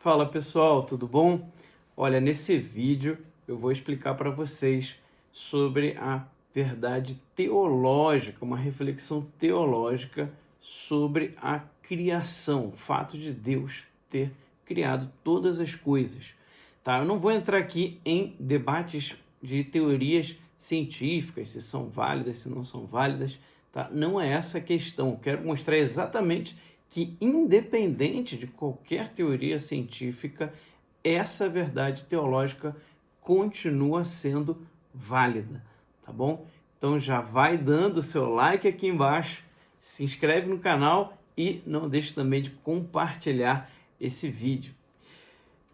Fala pessoal, tudo bom? Olha, nesse vídeo eu vou explicar para vocês sobre a verdade teológica, uma reflexão teológica sobre a criação, o fato de Deus ter criado todas as coisas. Tá? Eu não vou entrar aqui em debates de teorias científicas, se são válidas, se não são válidas, tá? Não é essa a questão. Eu quero mostrar exatamente que, independente de qualquer teoria científica, essa verdade teológica continua sendo válida, tá bom? Então já vai dando o seu like aqui embaixo, se inscreve no canal e não deixe também de compartilhar esse vídeo.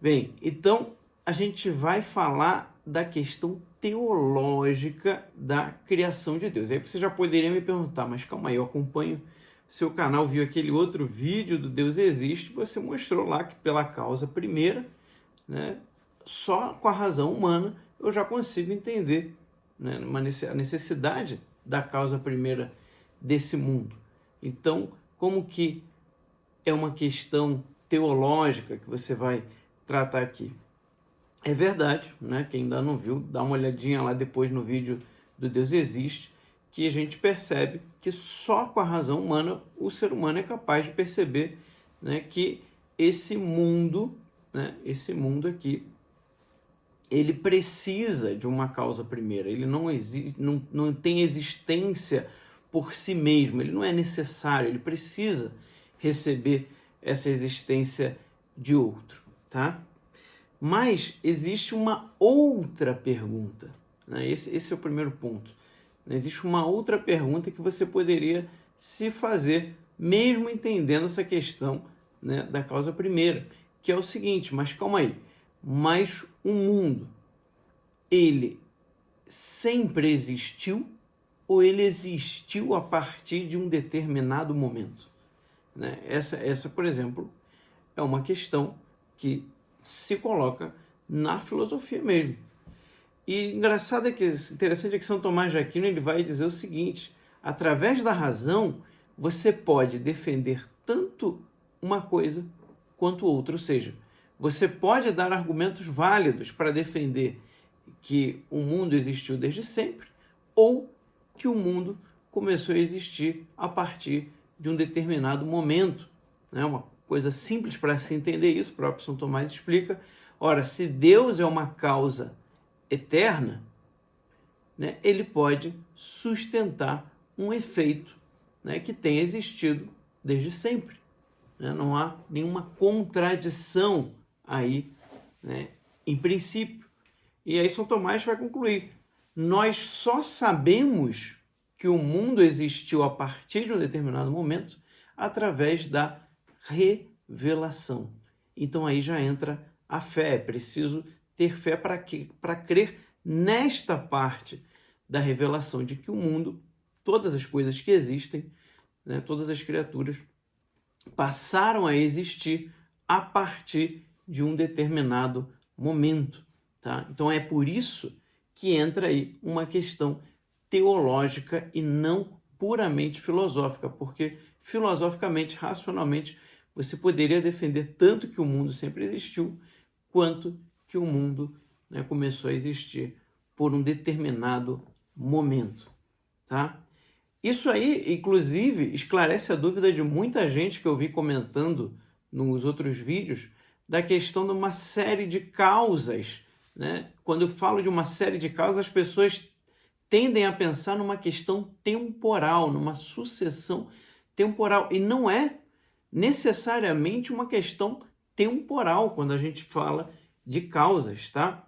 Bem, então a gente vai falar da questão teológica da criação de Deus. Aí você já poderia me perguntar, mas calma aí, eu acompanho seu canal, viu aquele outro vídeo do Deus Existe, você mostrou lá que pela causa primeira, né, só com a razão humana eu já consigo entender, né, a necessidade da causa primeira desse mundo. Então, como que é uma questão teológica que você vai tratar aqui? É verdade, né? Quem ainda não viu, dá uma olhadinha lá depois no vídeo do Deus Existe, que a gente percebe que só com a razão humana o ser humano é capaz de perceber, né, que esse mundo, né, esse mundo aqui, ele precisa de uma causa primeira, ele não tem existência por si mesmo, ele não é necessário, ele precisa receber essa existência de outro, tá? Mas existe uma outra pergunta, né? Esse é o primeiro ponto. Existe uma outra pergunta que você poderia se fazer, mesmo entendendo essa questão, né, da causa primeira, que é o seguinte, mas calma aí, mas o mundo, ele sempre existiu ou ele existiu a partir de um determinado momento? Né? Essa, por exemplo, é uma questão que se coloca na filosofia mesmo. E engraçado é que, interessante é que São Tomás de Aquino ele vai dizer o seguinte: através da razão você pode defender tanto uma coisa quanto outra, ou seja, você pode dar argumentos válidos para defender que o mundo existiu desde sempre ou que o mundo começou a existir a partir de um determinado momento. É uma coisa simples para se entender isso, o próprio São Tomás explica. Ora, se Deus é uma causa eterna, né, ele pode sustentar um efeito, né, que tem existido desde sempre. Né? Não há nenhuma contradição aí, né, em princípio. E aí São Tomás vai concluir: nós só sabemos que o mundo existiu a partir de um determinado momento através da revelação. Então aí já entra a fé. É preciso ter fé para crer nesta parte da revelação de que o mundo, todas as coisas que existem, né, todas as criaturas, passaram a existir a partir de um determinado momento. Tá? Então é por isso que entra aí uma questão teológica e não puramente filosófica, porque filosoficamente, racionalmente, você poderia defender tanto que o mundo sempre existiu, quanto que o mundo, né, começou a existir por um determinado momento. Tá? Isso aí, inclusive, esclarece a dúvida de muita gente que eu vi comentando nos outros vídeos da questão de uma série de causas, né? Quando eu falo de uma série de causas, as pessoas tendem a pensar numa questão temporal, numa sucessão temporal, e não é necessariamente uma questão temporal quando a gente fala de causas, tá?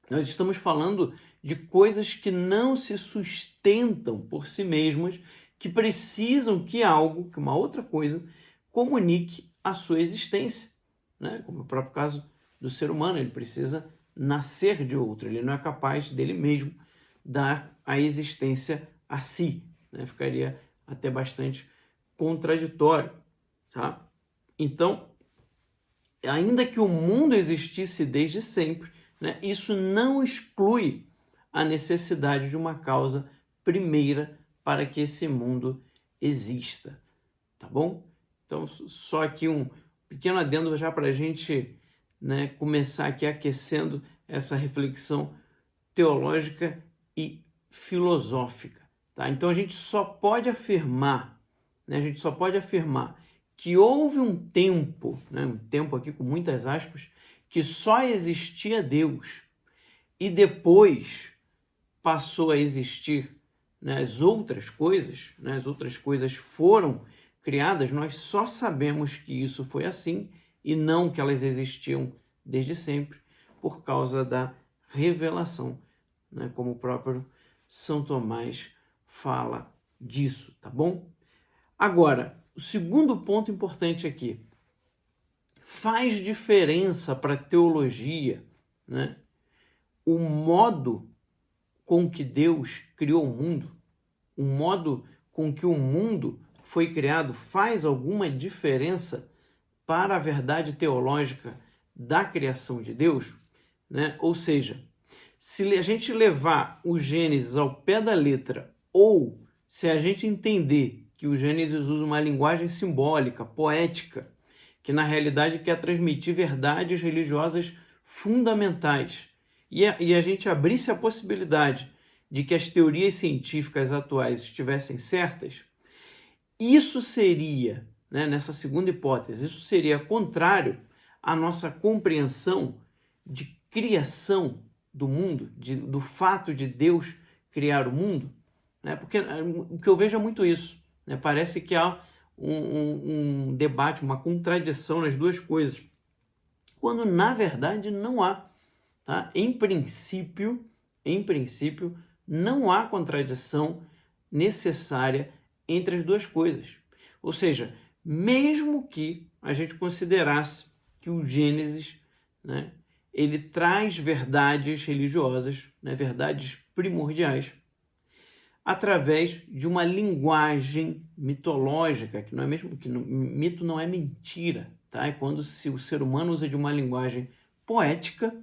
Nós estamos falando de coisas que não se sustentam por si mesmas, que precisam que algo, que uma outra coisa, comunique a sua existência. Né? Como o próprio caso do ser humano, ele precisa nascer de outro, ele não é capaz dele mesmo dar a existência a si. Né? Ficaria até bastante contraditório. Tá? Então, ainda que o mundo existisse desde sempre, né, isso não exclui a necessidade de uma causa primeira para que esse mundo exista, tá bom? Então, só aqui um pequeno adendo já para a gente né, começar aqui aquecendo essa reflexão teológica e filosófica, tá? Então a gente só pode afirmar, né, que houve um tempo, né, um tempo aqui com muitas aspas, que só existia Deus e depois passou a existir, né, as outras coisas, né, as outras coisas foram criadas. Nós só sabemos que isso foi assim e não que elas existiam desde sempre por causa da revelação, né, como o próprio São Tomás fala disso, tá bom? Agora, o segundo ponto importante aqui, faz diferença para a teologia, né, o modo com que Deus criou o mundo, o modo com que o mundo foi criado, faz alguma diferença para a verdade teológica da criação de Deus, né? Ou seja, se a gente levar o Gênesis ao pé da letra, ou se a gente entender que o Gênesis usa uma linguagem simbólica, poética, que na realidade quer transmitir verdades religiosas fundamentais, e a gente abrisse a possibilidade de que as teorias científicas atuais estivessem certas, isso seria, né, nessa segunda hipótese, isso seria contrário à nossa compreensão de criação do mundo, do fato de Deus criar o mundo, né? Porque o que eu vejo é muito isso, né? Parece que há um debate, uma contradição nas duas coisas, quando na verdade não há, tá? Em princípio, não há contradição necessária entre as duas coisas. Ou seja, mesmo que a gente considerasse que o Gênesis, né, ele traz verdades religiosas, né, verdades primordiais, através de uma linguagem mitológica, que não é mesmo que mito não é mentira, tá? É quando o ser humano usa de uma linguagem poética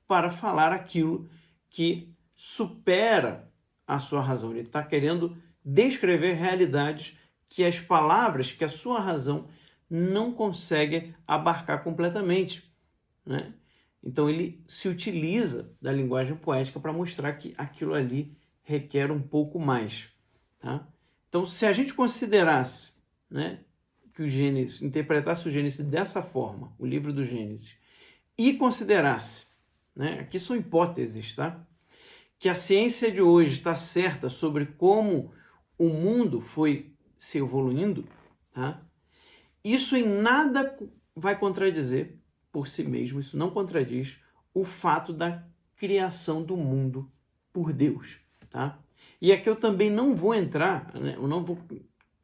para falar aquilo que supera a sua razão. Ele está querendo descrever realidades que as palavras, que a sua razão não consegue abarcar completamente, né? Então ele se utiliza da linguagem poética para mostrar que aquilo ali requer um pouco mais, tá? Então, se a gente considerasse, né, que o Gênesis, interpretasse o Gênesis dessa forma, o livro do Gênesis, e considerasse, né, aqui são hipóteses, tá, que a ciência de hoje está certa sobre como o mundo foi se evoluindo, tá, isso em nada vai contradizer por si mesmo, isso não contradiz o fato da criação do mundo por Deus, tá? E aqui eu também não vou entrar, né, eu não vou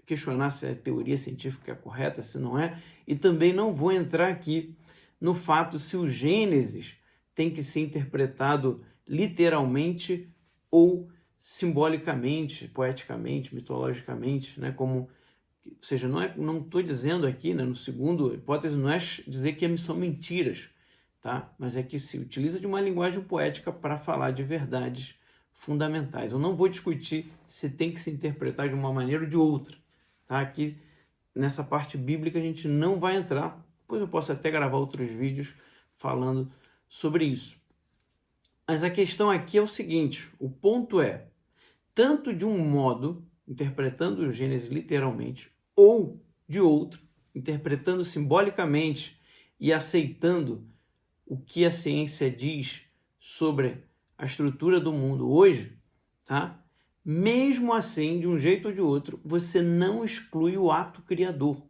questionar se a teoria científica é correta, se não é, e também não vou entrar aqui no fato se o Gênesis tem que ser interpretado literalmente ou simbolicamente, poeticamente, mitologicamente, né, como, ou seja, não estou dizendo aqui, né, no segundo hipótese, não é dizer que são mentiras, tá? Mas é que se utiliza de uma linguagem poética para falar de verdades fundamentais. Eu não vou discutir se tem que se interpretar de uma maneira ou de outra, tá? Aqui nessa parte bíblica a gente não vai entrar, depois eu posso até gravar outros vídeos falando sobre isso. Mas a questão aqui é o seguinte, o ponto é, tanto de um modo, interpretando o Gênesis literalmente, ou de outro, interpretando simbolicamente e aceitando o que a ciência diz sobre a estrutura do mundo hoje, tá? Mesmo assim, de um jeito ou de outro, você não exclui o ato criador.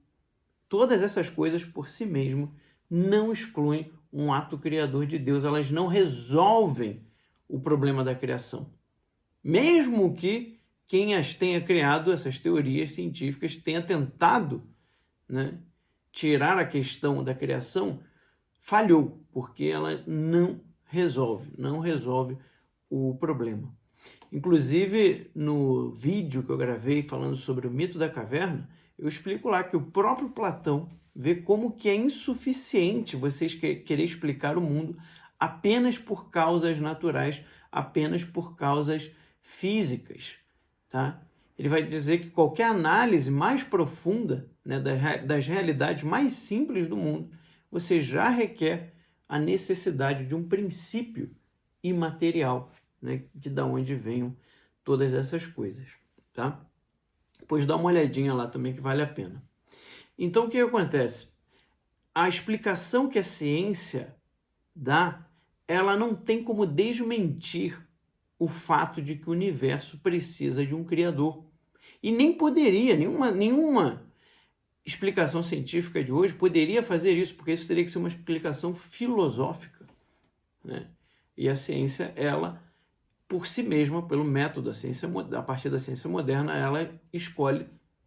Todas essas coisas por si mesmo não excluem um ato criador de Deus, elas não resolvem o problema da criação. Mesmo que quem as tenha criado, essas teorias científicas, tenha tentado, né, tirar a questão da criação, falhou, porque ela não resolve o problema. Inclusive, no vídeo que eu gravei falando sobre o mito da caverna, eu explico lá que o próprio Platão vê como que é insuficiente vocês querer explicar o mundo apenas por causas naturais, apenas por causas físicas, tá? Ele vai dizer que qualquer análise mais profunda, né, das realidades mais simples do mundo, você já requer a necessidade de um princípio imaterial, né, de da onde venham todas essas coisas, tá? Pois dá uma olhadinha lá também que vale a pena. Então, o que acontece? A explicação que a ciência dá, ela não tem como desmentir o fato de que o universo precisa de um criador. E nem poderia, nenhuma explicação científica de hoje poderia fazer isso, porque isso teria que ser uma explicação filosófica, né? E a ciência, ela, por si mesma, pelo método da ciência, a partir da ciência moderna, ela escolhe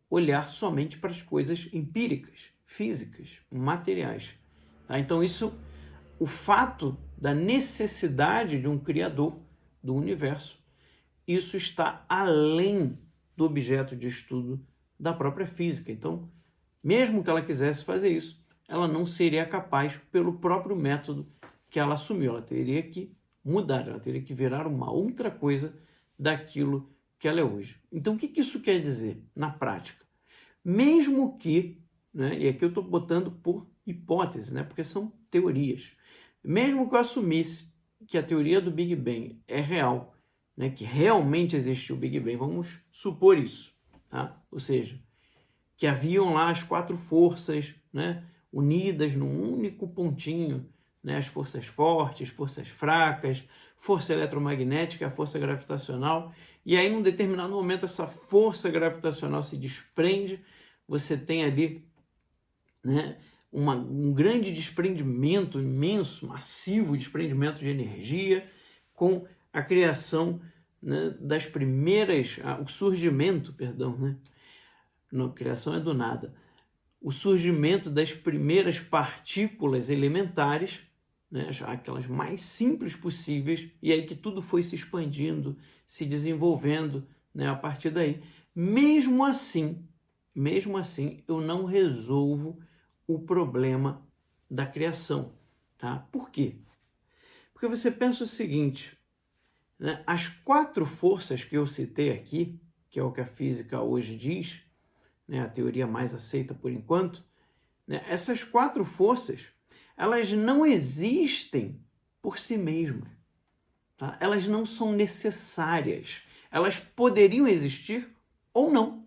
olhar somente para as coisas empíricas, físicas, materiais. Tá? Então o fato da necessidade de um criador do universo, isso está além do objeto de estudo da própria física. Então, mesmo que ela quisesse fazer isso, ela não seria capaz pelo próprio método que ela assumiu. Ela teria que mudar, ela teria que virar uma outra coisa daquilo que ela é hoje. Então, o que isso quer dizer na prática? Mesmo que, né, e aqui eu estou botando por hipótese, né, porque são teorias, mesmo que eu assumisse que a teoria do Big Bang é real, né, que realmente existiu o Big Bang, vamos supor isso, tá? Ou seja, que haviam lá as 4 forças, né, unidas num único pontinho, né, as forças fortes, forças fracas, força eletromagnética, a força gravitacional, e aí num determinado momento essa força gravitacional se desprende, você tem ali, né, um grande desprendimento, imenso, massivo desprendimento de energia, com a criação, né, das primeiras, o surgimento, perdão, né? Não, criação é do nada. O surgimento das primeiras partículas elementares, né, aquelas mais simples possíveis, e aí que tudo foi se expandindo, se desenvolvendo, né, a partir daí. Mesmo assim, eu não resolvo o problema da criação, tá? Por quê? Porque você pensa o seguinte, né, as 4 forças que eu citei aqui, que é o que a física hoje diz, né, a teoria mais aceita por enquanto, né, essas 4 forças, elas não existem por si mesmas, tá? Elas não são necessárias. Elas poderiam existir ou não.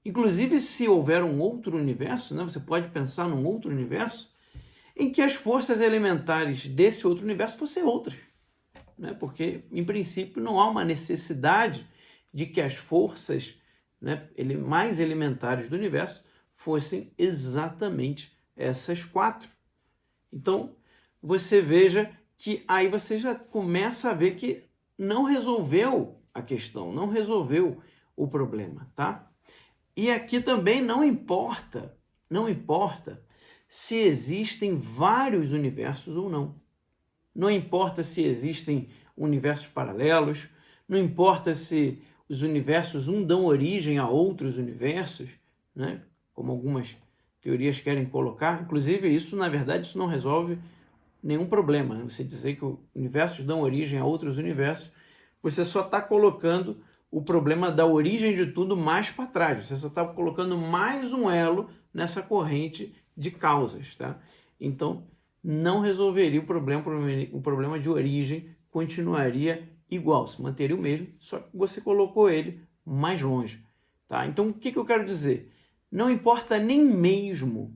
Inclusive, se houver um outro universo, né, você pode pensar num outro universo em que as forças elementares desse outro universo fossem outras, né? Porque, em princípio, não há uma necessidade de que as forças, né, mais elementares do universo fossem exatamente essas 4. Então, você veja que aí você já começa a ver que não resolveu a questão, não resolveu o problema, tá? E aqui também não importa se existem vários universos ou não. Não importa se existem universos paralelos, não importa se os universos dão origem a outros universos, né? Como algumas teorias querem colocar. Inclusive, isso, na verdade, isso não resolve nenhum problema, né? Você dizer que os universos dão origem a outros universos, você só está colocando o problema da origem de tudo mais para trás. Você só está colocando mais um elo nessa corrente de causas, tá? Então, não resolveria o problema de origem continuaria igual, se manteria o mesmo, só que você colocou ele mais longe, tá? Então, o que eu quero dizer? Não importa nem mesmo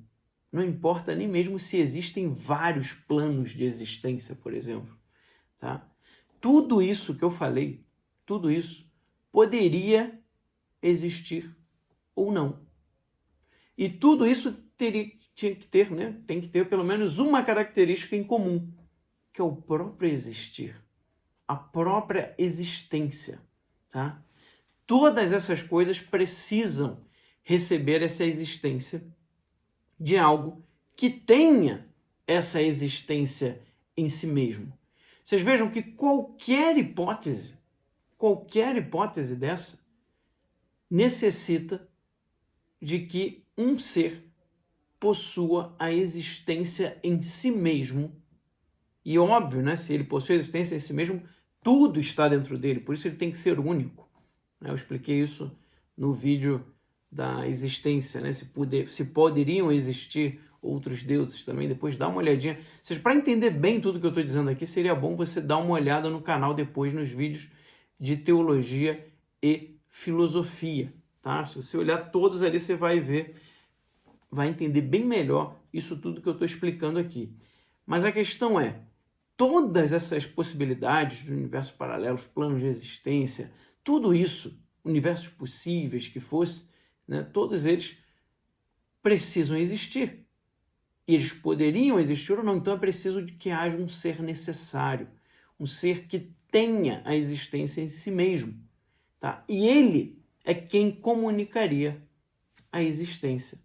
se existem vários planos de existência, por exemplo, tá? Tudo isso que eu falei, tudo isso poderia existir ou não. E tudo isso tinha que ter, né? Tem que ter pelo menos uma característica em comum, que é o próprio existir, a própria existência, tá? Todas essas coisas precisam receber essa existência de algo que tenha essa existência em si mesmo. Vocês vejam que qualquer hipótese dessa necessita de que um ser possua a existência em si mesmo. E óbvio, né, se ele possui a existência em si mesmo, tudo está dentro dele, por isso ele tem que ser único. Eu expliquei isso no vídeo da existência, né? Se poderiam existir outros deuses também, depois dá uma olhadinha. Ou seja, para entender bem tudo que eu estou dizendo aqui, seria bom você dar uma olhada no canal depois nos vídeos de teologia e filosofia, tá? Se você olhar todos ali, você vai ver, vai entender bem melhor isso tudo que eu estou explicando aqui. Mas a questão é, todas essas possibilidades de universos paralelos, planos de existência, tudo isso, universos possíveis que fosse, né, todos eles precisam existir. E eles poderiam existir ou não, então é preciso de que haja um ser necessário, um ser que tenha a existência em si mesmo, tá? E ele é quem comunicaria a existência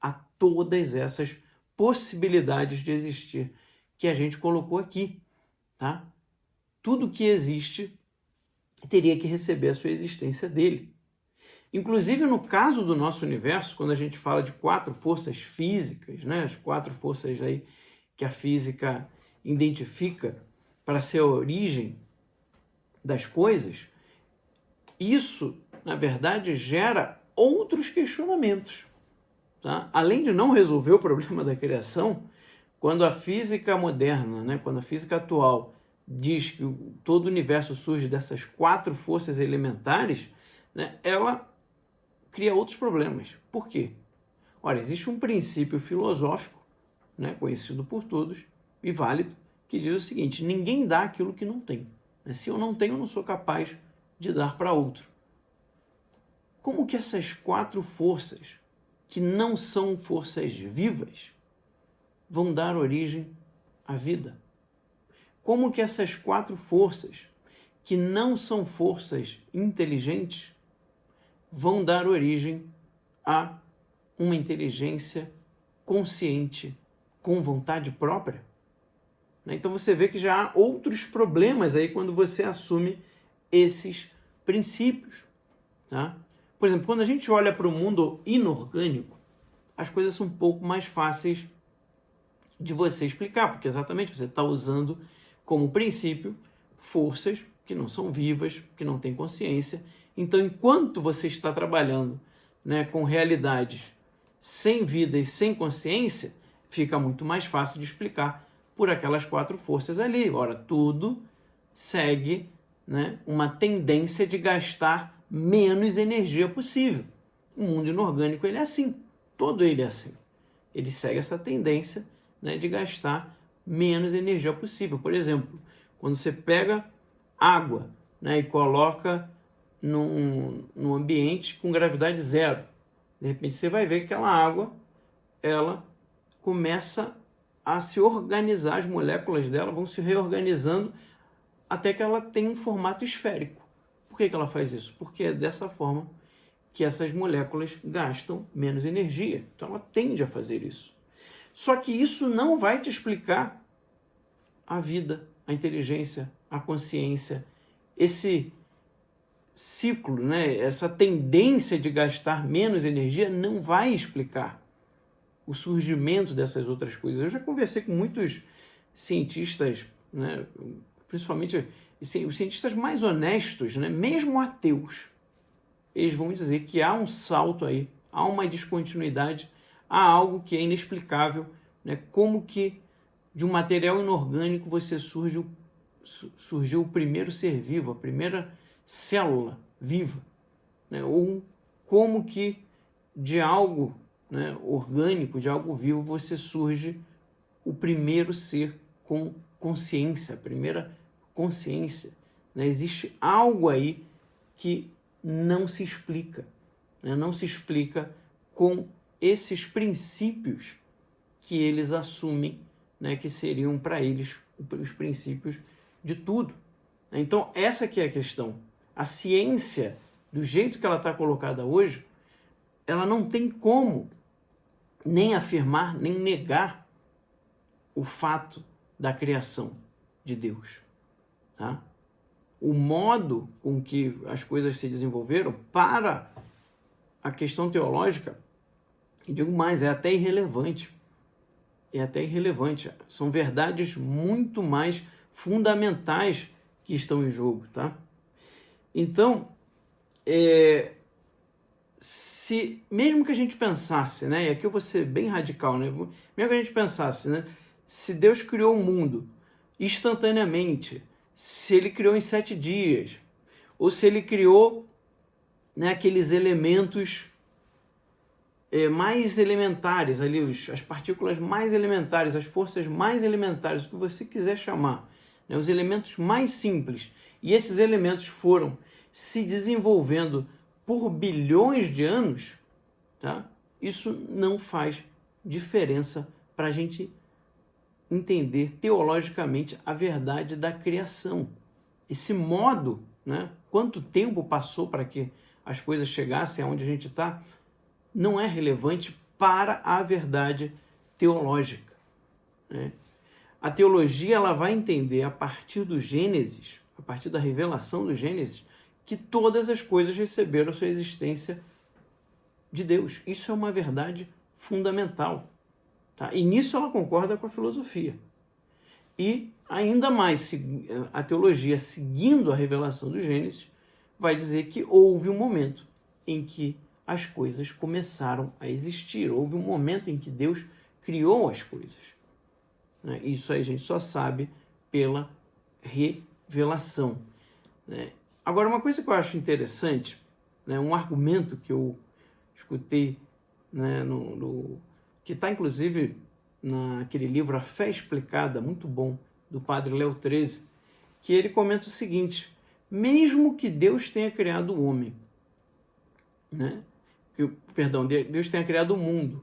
a todas essas possibilidades de existir que a gente colocou aqui, tá? Tudo que existe teria que receber a sua existência dele. Inclusive, no caso do nosso universo, quando a gente fala de 4 forças físicas, né, as 4 forças aí que a física identifica para ser a origem das coisas, isso, na verdade, gera outros questionamentos. Tá? Além de não resolver o problema da criação, quando a física moderna, né, quando a física atual diz que todo o universo surge dessas 4 forças elementares, né, ela cria outros problemas. Por quê? Ora, existe um princípio filosófico, né, conhecido por todos e válido, que diz o seguinte: ninguém dá aquilo que não tem. Se eu não tenho, eu não sou capaz de dar para outro. Como que essas 4 forças, que não são forças vivas, vão dar origem à vida? Como que essas 4 forças, que não são forças inteligentes, vão dar origem a uma inteligência consciente, com vontade própria? Então você vê que já há outros problemas aí quando você assume esses princípios, tá? Por exemplo, quando a gente olha para o mundo inorgânico, as coisas são um pouco mais fáceis de você explicar, porque exatamente você está usando como princípio forças que não são vivas, que não têm consciência. Então, enquanto você está trabalhando, né, com realidades sem vida e sem consciência, fica muito mais fácil de explicar por aquelas 4 forças ali. Ora, tudo segue, né, uma tendência de gastar menos energia possível. O mundo inorgânico ele é assim, todo ele é assim. Ele segue essa tendência, né, de gastar menos energia possível. Por exemplo, quando você pega água, né, e coloca num ambiente com gravidade zero, de repente você vai ver que aquela água ela começa a se organizar, as moléculas dela vão se reorganizando até que ela tem um formato esférico. Por que ela faz isso? Porque é dessa forma que essas moléculas gastam menos energia. Então ela tende a fazer isso. Só que isso não vai te explicar a vida, a inteligência, a consciência, esse ciclo, né? Essa tendência de gastar menos energia não vai explicar o surgimento dessas outras coisas. Eu já conversei com muitos cientistas, né? Principalmente os cientistas mais honestos, né? Mesmo ateus, eles vão dizer que há um salto aí, há uma descontinuidade, há algo que é inexplicável, né? Como que de um material inorgânico surgiu o primeiro ser vivo, a primeira célula viva, né? Ou como que de algo, né, orgânico, de algo vivo, você surge o primeiro ser com consciência, a primeira consciência, né? Existe algo aí que não se explica, né? Não se explica com esses princípios que eles assumem, né, que seriam para eles os princípios de tudo. Então, essa que é a questão. A ciência, do jeito que ela está colocada hoje, ela não tem como nem afirmar, nem negar o fato da criação de Deus. Tá? O modo com que as coisas se desenvolveram para a questão teológica, e digo mais, é até irrelevante. É até irrelevante. São verdades muito mais fundamentais que estão em jogo, tá? Então, se mesmo que a gente pensasse, né, e aqui eu vou ser bem radical, né, mesmo que a gente pensasse, né, se Deus criou o mundo instantaneamente, se ele criou em 7 dias, ou se ele criou, né, aqueles elementos mais elementares, ali, as partículas mais elementares, as forças mais elementares, o que você quiser chamar, né, os elementos mais simples, e esses elementos foram se desenvolvendo por bilhões de anos, tá? Isso não faz diferença para a gente entender teologicamente a verdade da criação. Esse modo, né, quanto tempo passou para que as coisas chegassem aonde a gente está, não é relevante para a verdade teológica, né? A teologia ela vai entender a partir do Gênesis, a partir da revelação do Gênesis, que todas as coisas receberam sua existência de Deus. Isso é uma verdade fundamental, tá? E nisso ela concorda com a filosofia. E ainda mais, a teologia, seguindo a revelação do Gênesis, vai dizer que houve um momento em que as coisas começaram a existir. Houve um momento em que Deus criou as coisas, né? Isso aí a gente só sabe pela revelação, né? Agora, uma coisa que eu acho interessante, né, um argumento que eu escutei, né, que está inclusive naquele livro A Fé Explicada, muito bom, do padre Léo XIII, que ele comenta o seguinte: mesmo que Deus tenha criado o homem, né, Deus tenha criado o mundo,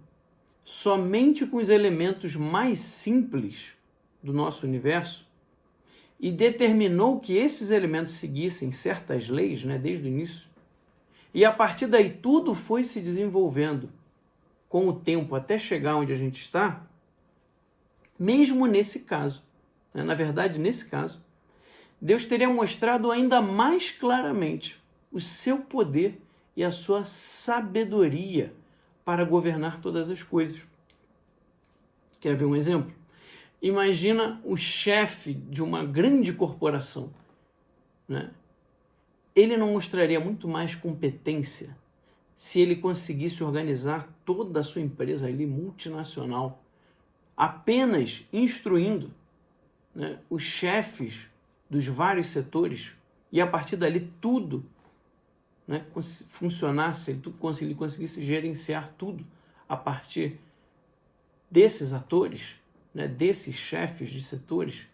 somente com os elementos mais simples do nosso universo, e determinou que esses elementos seguissem certas leis, né, desde o início, e a partir daí tudo foi se desenvolvendo com o tempo até chegar onde a gente está. Mesmo nesse caso, né, na verdade, nesse caso, Deus teria mostrado ainda mais claramente o seu poder e a sua sabedoria para governar todas as coisas. Quer ver um exemplo? Imagina o chefe de uma grande corporação, né? Ele não mostraria muito mais competência se ele conseguisse organizar toda a sua empresa ali multinacional, apenas instruindo, né, os chefes dos vários setores, e a partir dali tudo, né, funcionasse, ele conseguisse gerenciar tudo a partir desses atores, né, desses chefes de setores.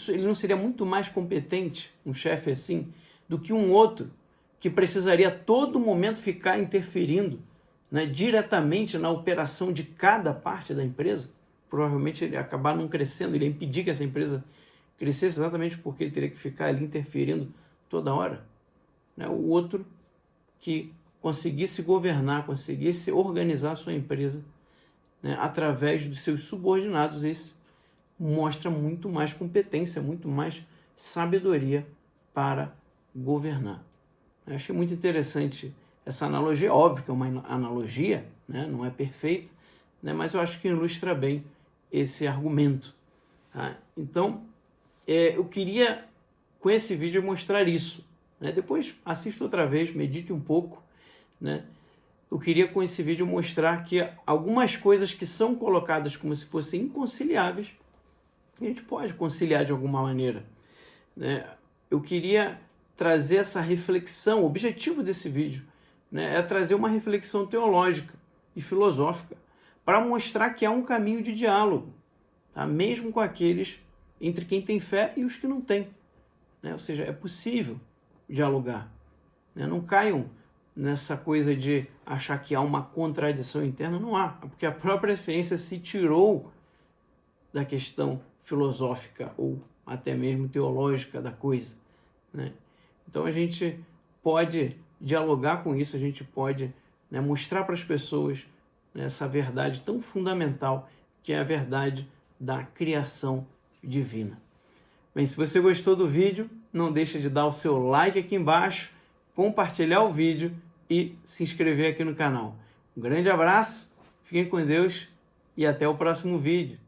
Ele não seria muito mais competente, um chefe assim, do que um outro que precisaria a todo momento ficar interferindo, né, diretamente na operação de cada parte da empresa? Provavelmente ele ia acabar não crescendo, ele ia impedir que essa empresa crescesse exatamente porque ele teria que ficar ali interferindo toda hora, né? O outro que conseguisse governar, conseguisse organizar a sua empresa, né, através dos seus subordinados, esse mostra muito mais competência, muito mais sabedoria para governar. Eu achei muito interessante essa analogia. Óbvio que é uma analogia, né, não é perfeita, né, mas eu acho que ilustra bem esse argumento, tá? Então, eu queria, com esse vídeo, mostrar isso, né? Depois assista outra vez, medite um pouco, né? Eu queria, com esse vídeo, mostrar que algumas coisas que são colocadas como se fossem inconciliáveis, a gente pode conciliar de alguma maneira, né? Eu queria trazer essa reflexão. O objetivo desse vídeo, né, é trazer uma reflexão teológica e filosófica para mostrar que há um caminho de diálogo, tá? Mesmo com aqueles entre quem tem fé e os que não têm, né? Ou seja, é possível dialogar, né? Não caiam nessa coisa de achar que há uma contradição interna. Não há, porque a própria ciência se tirou da questão filosófica ou até mesmo teológica da coisa, né? Então a gente pode dialogar com isso, a gente pode, né, mostrar para as pessoas, né, essa verdade tão fundamental que é a verdade da criação divina. Bem, se você gostou do vídeo, não deixe de dar o seu like aqui embaixo, compartilhar o vídeo e se inscrever aqui no canal. Um grande abraço, fiquem com Deus e até o próximo vídeo.